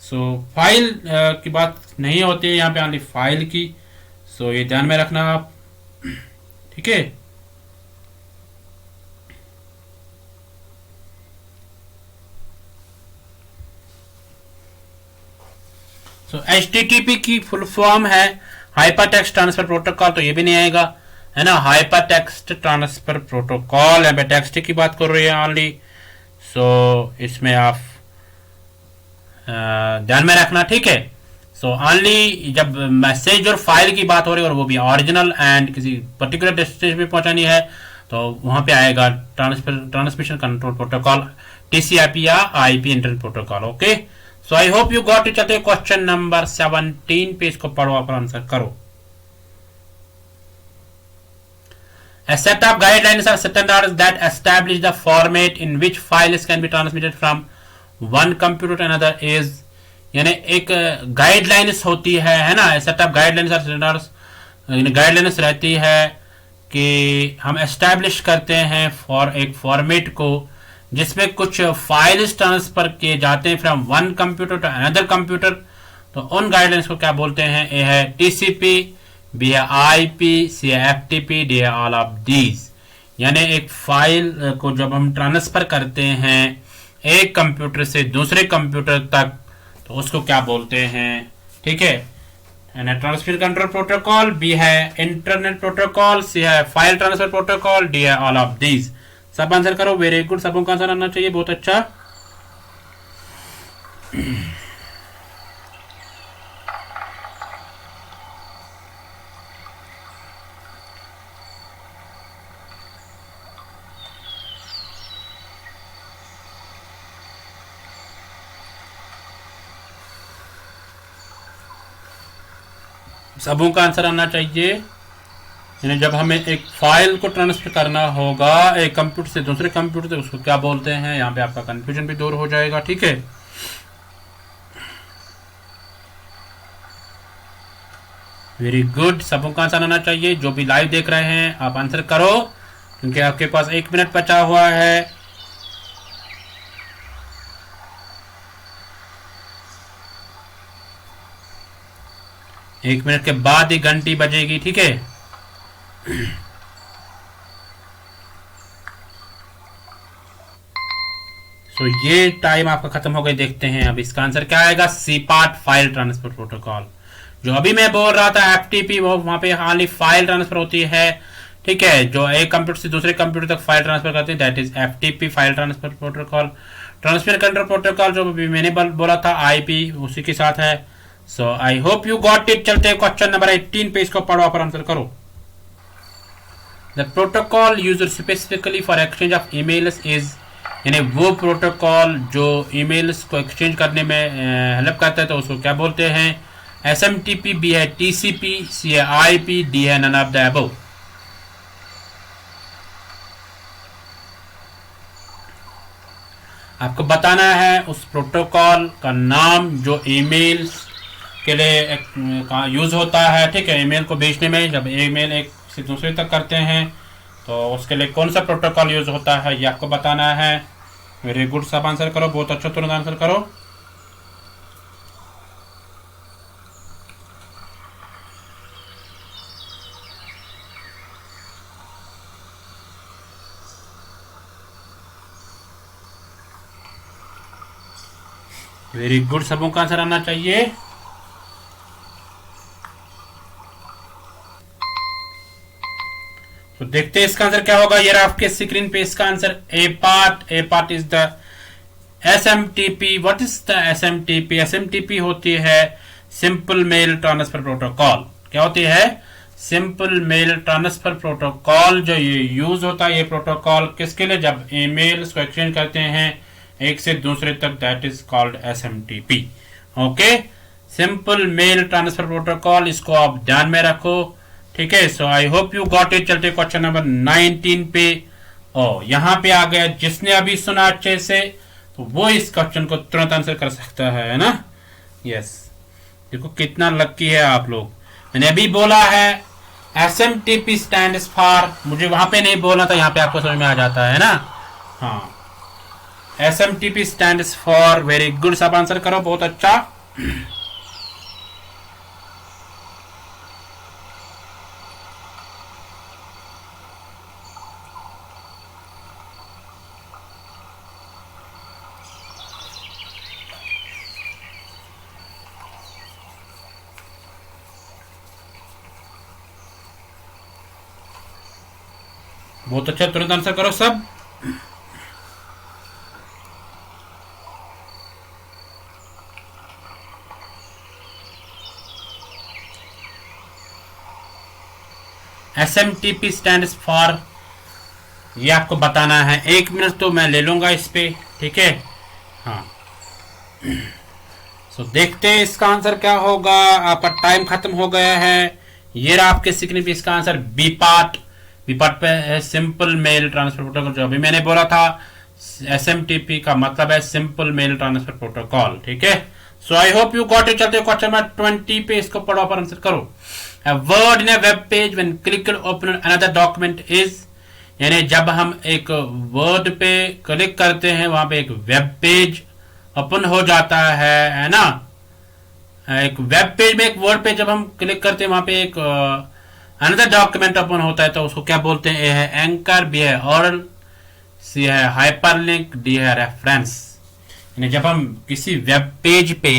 सो फाइल की बात नहीं होती है यहाँ पे, ओनली फाइल की। सो ये ध्यान में रखना आप, ठीक है। तो HTTP की फुल फॉर्म है हाइपर टेक्स्ट ट्रांसफर प्रोटोकॉल, तो ये भी नहीं आएगा, है ना। हाइपर टेक्स्ट ट्रांसफर प्रोटोकॉल है, टेक्स्ट की बात कर रही है ओनली। सो इसमें आप ध्यान में रखना, ठीक है। सो ओनली जब मैसेज और फाइल की बात हो रही है और वो भी ओरिजिनल एंड किसी पर्टिकुलर डेस्टिनेशन पे पहुंचानी है, तो वहां पे आएगा ट्रांसमिशन कंट्रोल प्रोटोकॉल TCP या IP internet protocol, okay. So so I hope you got it. चलते क्वेश्चन नंबर 17 पे, इसको पढ़ो और आंसर करो। A set of guidelines or standards that establish the format in which files can be transmitted from one computer to another is, यानी एक guidelines होती है ना, सेट ऑफ गाइडलाइंस और स्टैंडर्ड्स, गाइडलाइंस रहती है कि हम एस्टैब्लिश करते हैं फॉर एक फॉर्मेट को जिसमें कुछ फाइल्स ट्रांसफर किए जाते हैं from one computer to another computer. तो उन गाइडलाइंस को क्या बोलते हैं? ए है टीसीपी, बी है आईपी, सी है एफटीपी, डी है ऑल ऑफ दीज। यानी एक फाइल को जब हम ट्रांसफर करते हैं एक कंप्यूटर से दूसरे कंप्यूटर तक, तो उसको क्या बोलते हैं? ठीक है, ट्रांसफर कंट्रोल प्रोटोकॉल, बी है इंटरनेट प्रोटोकॉल, सी है फाइल ट्रांसफर प्रोटोकॉल, डी है ऑल ऑफ दीज। सब आंसर करो, वेरी गुड, सबों का आंसर आना चाहिए, बहुत अच्छा। सबों का आंसर आना चाहिए। यानी जब हमें एक फाइल को ट्रांसफर करना होगा एक कंप्यूटर से दूसरे कंप्यूटर से, उसको क्या बोलते हैं? यहाँ पे आपका कंफ्यूजन भी दूर हो जाएगा। ठीक है, वेरी गुड, सबों का आंसर आना चाहिए। जो भी लाइव देख रहे हैं आप आंसर करो, क्योंकि आपके पास 1 मिनट बचा हुआ है। एक मिनट के बाद ही घंटी बजेगी। ठीक है, सो ये टाइम आपका खत्म हो गया। देखते हैं अब इसका आंसर क्या आएगा। C part, file transfer protocol. जो अभी मैं बोल रहा था एफटीपी, वो वहां पे खाली फाइल ट्रांसफर होती है। ठीक है, जो एक कंप्यूटर से दूसरे कंप्यूटर तक फाइल ट्रांसफर करते हैं, that is FTP, file transfer protocol. Transfer control protocol जो अभी मैंने बोला था आईपी, उसी के साथ है। So I hope you got it. चलते हैं क्वेश्चन नंबर 18 पे, इसको पढ़ो और आंसर करो। The protocol used specifically for exchange of emails is, यानी वो प्रोटोकॉल जो ईमेल्स को एक्सचेंज करने में हेल्प करता है, तो उसको क्या बोलते हैं? एसएमटीपी, बी है टीसीपी, सी है आईपी, डी है नन ऑफ द अबव। आपको बताना है उस प्रोटोकॉल का नाम जो ईमेल्स के लिए यूज होता है। ठीक है, ईमेल को भेजने में, जब ईमेल एक से दूसरे तक करते हैं तो उसके लिए कौन सा प्रोटोकॉल यूज होता है, ये आपको बताना है। वेरी गुड, सब आंसर करो, बहुत अच्छा, तुरंत आंसर करो। वेरी गुड, सबों का आंसर आना चाहिए। तो देखते हैं इसका आंसर क्या होगा। ये आपके स्क्रीन पे इसका answer A part is the SMTP. What is the SMTP? SMTP होती है सिंपल मेल ट्रांसफर प्रोटोकॉल। क्या होती है? Simple mail transfer protocol. जो ये यूज होता है ये प्रोटोकॉल किसके लिए? जब ईमेल्स को एक्सचेंज करते हैं एक से दूसरे तक, that is called SMTP. Okay, simple mail transfer protocol, इसको आप ध्यान में रखो। ठीक है, so I hope you got it. चलते क्वेश्चन नंबर 19 पे। यहाँ पे आ गया, जिसने अभी सुना अच्छे से तो वो इस क्वेश्चन को तुरंत आंसर कर सकता है ना। यस, देखो कितना लक्की है आप लोग। मैंने अभी बोला है एसएमटीपी स्टैंड्स फॉर, मुझे वहां पे नहीं बोलना था, यहाँ पे आपको समझ में आ जाता है ना। हाँ, SMTP stands for, very good, सब आंसर करो, बहुत अच्छा। बहुत अच्छा, तुरंत आंसर करो सब। SMTP स्टैंड्स फॉर, ये आपको बताना है। 1 मिनट तो मैं ले लूंगा इस पे, ठीक है। हाँ, सो देखते हैं इसका आंसर क्या होगा। आपका टाइम खत्म हो गया है। ये रहा आपके सीखने पे इसका answer B part. B part पे है सिंपल मेल ट्रांसफर प्रोटोकॉल, जो अभी मैंने बोला था। एसएमटीपी का मतलब है सिंपल मेल ट्रांसफर प्रोटोकॉल, ठीक है। So I hope you got it. चलते क्वेश्चन नंबर 20 पे, इसको पढ़ो पर आंसर करो। A word in a web page when clicked open another document is, यानी जब हम एक वर्ड पे क्लिक करते हैं वहां पे एक वेब पेज ओपन हो जाता है ना। एक वेब पेज में एक वर्ड पे जब हम क्लिक करते हैं वहां पे एक अनदर डॉक्यूमेंट ओपन होता है, तो उसको क्या बोलते हैं? ए है एंकर, बी है ऑरल, सी है हाइपरलिंक, डी है रेफरेंस। यानी जब हम किसी वेब पेज पे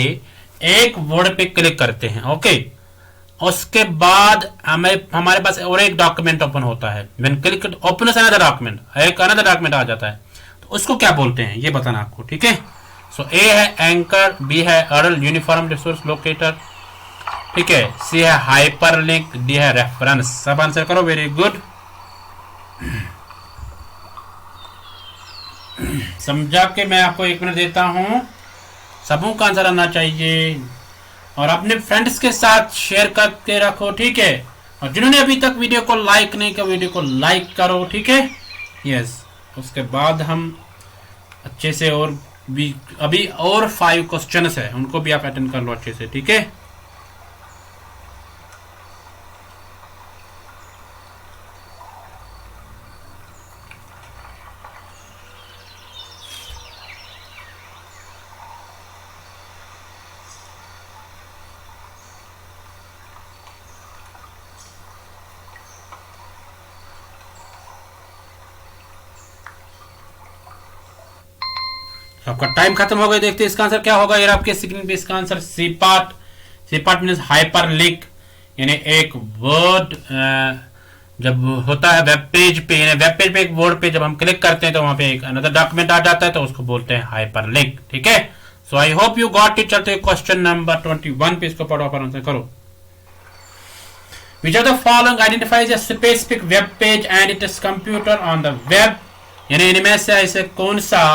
एक वर्ड पे क्लिक करते हैं, ओके, उसके बाद हमारे पास और एक डॉक्यूमेंट ओपन होता है। When click open another document, एक अनदर डॉक्यूमेंट आ जाता है, तो उसको क्या बोलते हैं ये बताना आपको, ठीक है। सो ए है एंकर, बी है अर्ल यूनिफॉर्म रिसोर्स लोकेटर, ठीक है, सी है हाइपरलिंक, डी है रेफरेंस। सब आंसर करो, वेरी गुड। समझा के मैं आपको 1 मिनट देता हूं, सबों का आंसर आना चाहिए और अपने फ्रेंड्स के साथ शेयर करके रखो, ठीक है। और जिन्होंने अभी तक वीडियो को लाइक नहीं किया, वीडियो को लाइक करो, ठीक है। यस, उसके बाद हम अच्छे से और भी अभी और 5 क्वेश्चंस है, उनको भी आप अटेंड कर लो अच्छे से, ठीक है। आपका टाइम खत्म हो गया। देखते हैं इसका आंसर क्या होगा। ये आपके स्क्रीन पे इसका answer C part. C part means hyperlink, यानी एक वर्ड जब होता है वेब पेज पे, यानी वेब पेज पे एक वर्ड पे जब हम क्लिक करते हैं तो वहां पे एक अनदर डॉक्यूमेंट आ जाता है, तो उसको बोलते हैं हाइपर लिंक, ठीक है। So I hope you got it. चलते क्वेश्चन नंबर 21 पे, इसको पढ़ो, आंसर करो। Which of the following identifies a specific web page and its computer on the web, यानी इनमें से ऐसे कौन सा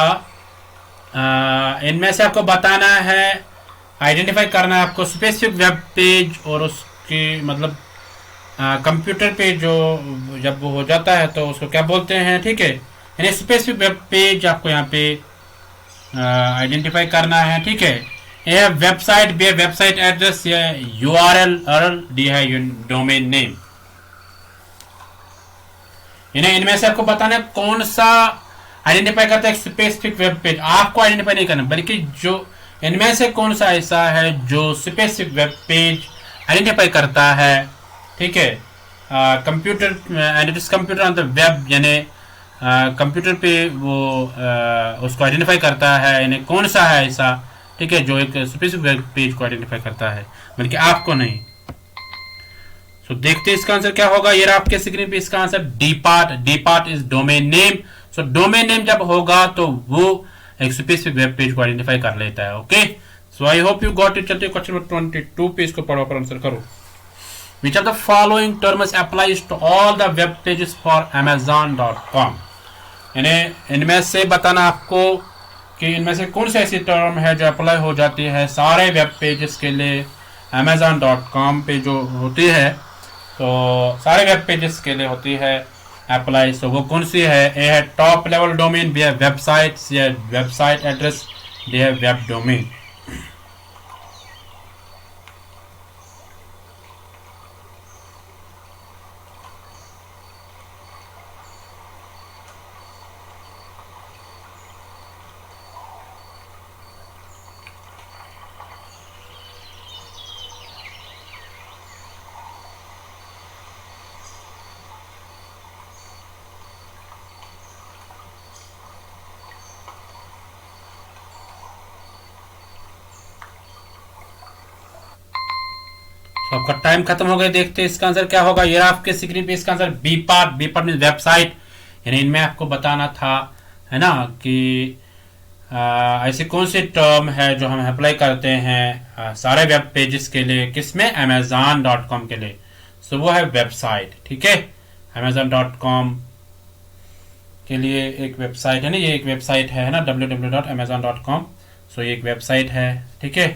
इनमें से आपको बताना है, आइडेंटिफाई करना है आपको स्पेसिफिक वेब पेज और उसकी मतलब कंप्यूटर पे जो जब वो हो जाता है तो उसको क्या बोलते हैं, ठीक है। यानी स्पेसिफिक वेब पेज आपको यहाँ पे आइडेंटिफाई करना है, ठीक है। ये है वेबसाइट, बी है वेबसाइट एड्रेस, ये यूआरएल, अर्ल, डी है डोमेन नेम। यानी इनमें से आपको बताना है कौन सा आइडेंटिफाई करता है एक स्पेसिफिक वेब पेज। आपको आइडेंटिफाई नहीं करना, बल्कि जो इनमें से कौन सा ऐसा है जो स्पेसिफिक वेब पेज आइडेंटिफाई करता है, ठीक है। Computer and it is computer on the web, यानी कंप्यूटर पे वो उसको आइडेंटिफाई करता है, यानी कौन सा है ऐसा, ठीक है, जो एक स्पेसिफिक वेब पेज को आइडेंटिफाई करता है, बल्कि आपको नहीं। सो देखते हैं इसका आंसर क्या होगा। ये आपके स्क्रीन पे इसका answer D part. D part is domain name. So domain name जब होगा तो वो एक स्पेसिफिक वेब पेज को आइडेंटिफाई कर लेता है, okay. So I hope you got it. चलते क्वेश्चन नंबर 22 पे, इसको पढ़ो, आंसर करो। Which of the following terms applies to all the web pages for Amazon.com, यानी इनमें से बताना आपको कि इनमें से कौन सी ऐसी टर्म है जो अप्लाई हो जाती है सारे वेब पेजेस के लिए Amazon.com पे जो होती है, तो सारे वेब पेजेस के लिए होती है अप्लाई। सो वो कौन सी है? ए है टॉप लेवल डोमेन, बी है वेबसाइट, सी है वेबसाइट एड्रेस, डी है वेब डोमेन। तो आपका टाइम खत्म हो गया। देखते हैं इसका आंसर क्या होगा। ये आपके स्क्रीन पे इसका answer B part. B part mean website, यानी इनमें आपको बताना था, है ना, कि ऐसी कौन सी टर्म है जो हम अप्लाई करते हैं सारे वेब पेजेस के लिए, किसमें? Amazon.com के लिए। सो वो है वेबसाइट, ठीक है। Amazon.com के लिए एक वेबसाइट है ना, ये एक वेबसाइट है ना, www.amazon.com। सो ये एक वेबसाइट है, ठीक है।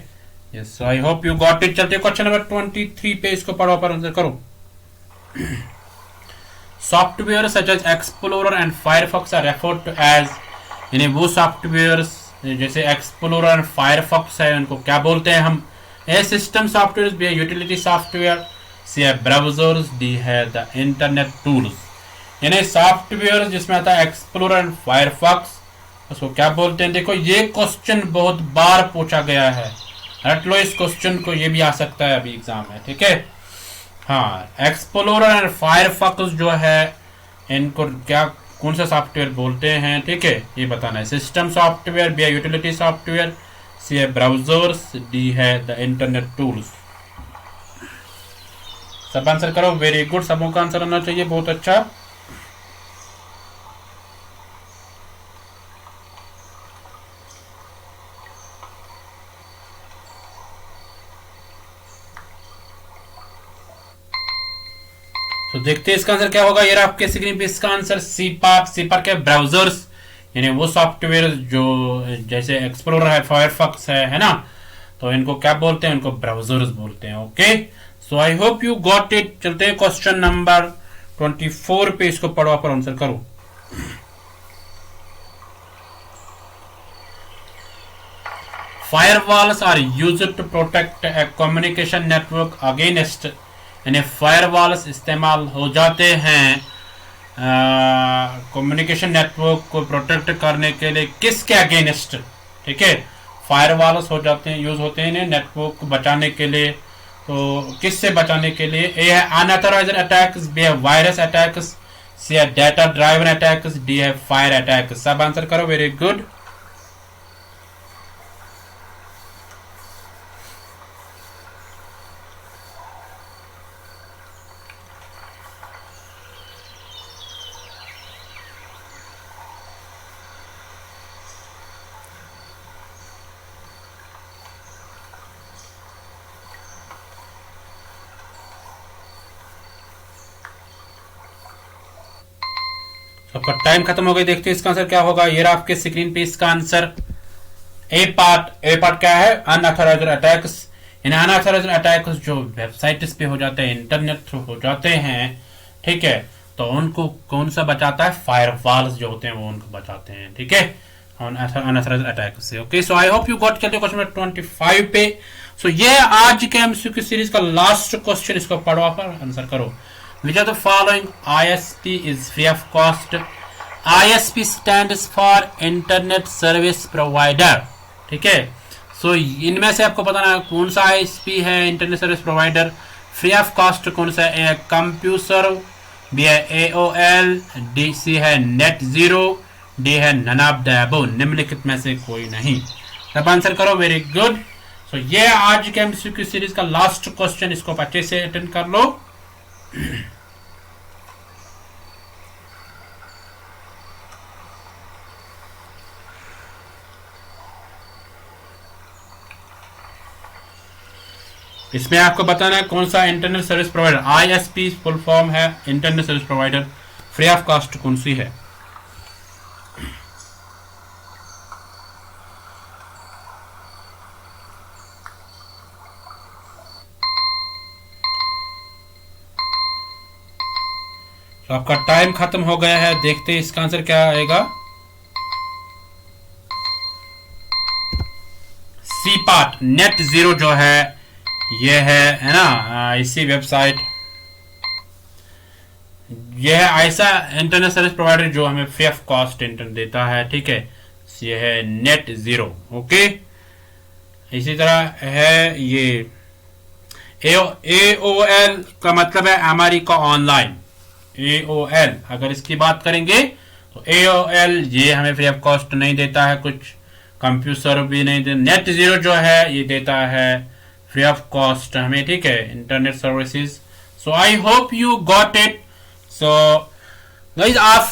Yes, I hope you got it. चलते क्वेश्चन नंबर 23 पे, इसको पढ़ो पर आंसर करो। Software such as Explorer and Firefox are referred to as, यानी वो सॉफ्टवेयर जैसे एक्सप्लोरर एंड फायरफॉक्स है उनको क्या बोलते हैं हम? A system software, B utility software, C है ब्राउजर्स, डी है द इंटरनेट टूल्स। यानी सॉफ्टवेयर जिसमें आता है एक्सप्लोरर एंड फायरफॉक्स, उसको क्या बोलते हैं? देखो ये क्वेश्चन बहुत बार पूछा गया है, रट लो इस क्वेश्चन को, ये भी आ सकता है अभी एग्जाम में, ठीक है। हाँ, एक्सप्लोरर एंड फायरफॉक्स जो है इनको क्या, कौन सा सॉफ्टवेयर बोलते हैं, ठीक है, ये बताना है। सिस्टम सॉफ्टवेयर, बी है यूटिलिटी सॉफ्टवेयर, सी है ब्राउजर्स, डी है द इंटरनेट टूल्स। सब आंसर करो, वेरी गुड, सबों का आंसर होना चाहिए, बहुत अच्छा। तो देखते हैं इसका आंसर क्या होगा। ये आपके स्क्रीन पे इसका आंसर सी पार्ट के ब्राउजर्स, यानी वो सॉफ्टवेयर जो जैसे एक्सप्लोरर है, फायरफॉक्स है ना, तो इनको क्या बोलते हैं? इनको ब्राउजर्स बोलते हैं। Okay, so I hope you got it. चलते हैं क्वेश्चन नंबर 24 पे, इसको पढ़ो पर आंसर करो। Firewalls are used to protect a communication network against, यानी फायरवॉल्स इस्तेमाल हो जाते हैं कम्युनिकेशन नेटवर्क को प्रोटेक्ट करने के लिए, किसके अगेंस्ट? ठीक है, फायरवॉल्स हो जाते हैं, यूज होते हैं नेटवर्क को बचाने के लिए। तो किससे बचाने के लिए? ए है अनऑथराइज्ड अटैक्स, बी है वायरस अटैक्स, सी है डेटा ड्राइवन अटैक्स, डी है फायर अटैक्स। सब आंसर करो, वेरी गुड। आपका टाइम खत्म हो गया, देखते हैं इसका आंसर क्या होगा। ये रहा आपके स्क्रीन पे इसका आंसर। ए पार्ट क्या है? अनऑथराइज्ड अटैक्स, यानी अनऑथराइज्ड अटैक्स जो वेबसाइट्स पे हो जाते हैं, इंटरनेट थ्रू हो जाते हैं, ठीक है, तो उनको कौन सा बचाता है? फायरवॉल्स जो होते हैं वो उनको बचाते हैं, ठीक है, अनऑथराइज्ड अटैक से। Okay, so I hope you got. चलते क्वेश्चन नंबर 25 पे। सो ये आज के एमसीक्यू सीरीज का लास्ट क्वेश्चन, इसको पढ़ो पर आंसर करो। Which of the following ISP is free of cost? ISP stands for Internet Service Provider, ठीक है। सो इनमें से आपको बताना है कौन सा ISP है internet service provider, free of cost कौन सा है? कंप्यूसर्व, बी है AOL, डी सी है नेट जीरो, डी है नन ऑफ द अबव, निम्नलिखित में से कोई नहीं। सब आंसर करो, वेरी गुड। सो ये आज के एमसीक्यू सीरीज का लास्ट क्वेश्चन, इसको अच्छे से अटेंड कर लो। इसमें आपको बताना है कौन सा internet service provider, ISP full form है internet service provider, free of cost कौन सी है? तो आपका टाइम खत्म हो गया है, देखते हैं इसका आंसर क्या आएगा। सी पार्ट नेट जीरो जो है ये है ना, इसी वेबसाइट, ये है ऐसा इंटरनेट सर्विस प्रोवाइडर जो हमें फ्री ऑफ कॉस्ट इंटरनेट देता है, ठीक है, ये है नेट जीरो। ओके, इसी तरह है ये AOL का मतलब है अमेरिका ऑनलाइन, AOL। अगर इसकी बात करेंगे तो AOL ये हमें फ्री ऑफ कॉस्ट नहीं देता है, कुछ कंप्यूटर भी नहीं देता। नेट जीरो जो है ये देता है फ्री ऑफ कॉस्ट हमें, ठीक है, internet services. So I hope you got it. So guys, आप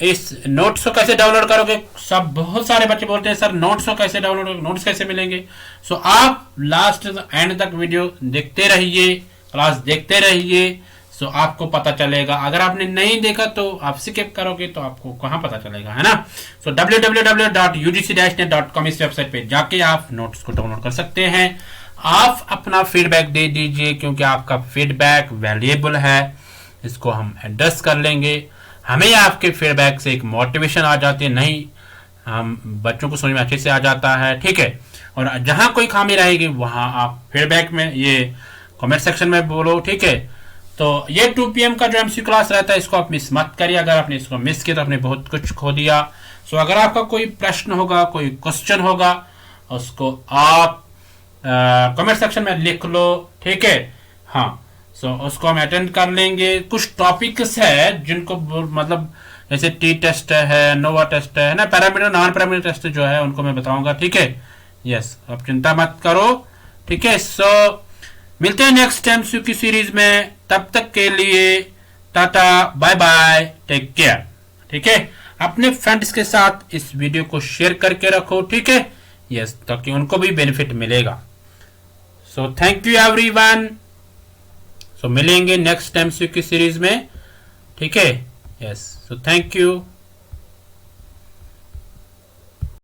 इस नोट्स को कैसे डाउनलोड करोगे? सब बहुत सारे बच्चे बोलते हैं सर नोट्स को कैसे डाउनलोड, नोट्स कैसे मिलेंगे? सो आप लास्ट एंड तक वीडियो देखते रहिए, क्लास देखते रहिए, सो आपको पता चलेगा। अगर आपने नहीं देखा तो आप स्किप करोगे तो आपको कहाँ पता चलेगा, है ना। सो www.ugc-net.com इस वेबसाइट पे जाके आप नोट्स को डाउनलोड कर सकते हैं। आप अपना फीडबैक दे दीजिए, क्योंकि आपका फीडबैक वैल्यूएबल है, इसको हम एड्रेस कर लेंगे। हमें आपके फीडबैक से एक मोटिवेशन आ जाती है, नहीं हम बच्चों को समझ में अच्छे से आ जाता है, ठीक है। और जहां कोई खामी रहेगी वहां आप फीडबैक में, ये कमेंट सेक्शन में बोलो, ठीक है। तो ये 2 PM का जो एमसीक्यू क्लास रहता है इसको आप मिस मत करिए। अगर आपने इसको मिस किया तो आपने बहुत कुछ खो दिया। सो अगर आपका कोई प्रश्न होगा, कोई क्वेश्चन होगा, उसको आप कमेंट सेक्शन में लिख लो, ठीक है। हाँ, सो उसको हम अटेंड कर लेंगे। कुछ टॉपिक्स है जिनको मतलब जैसे टी टेस्ट है, नोवा टेस्ट है ना, पैरामीटर नॉन पैरामीटर टेस्ट जो है उनको मैं बताऊंगा, ठीक है। यस, आप चिंता मत करो, ठीक है। सो मिलते हैं नेक्स्ट एमसीक्यू की सीरीज में, तब तक के लिए टाटा बाय बाय, टेक केयर, ठीक है। अपने फ्रेंड्स के साथ इस वीडियो को शेयर करके रखो, ठीक है। यस, ताकि उनको भी बेनिफिट मिलेगा। So thank you everyone. So मिलेंगे नेक्स्ट एमसीक्यू की सीरीज में, ठीक है। Yes, so thank you.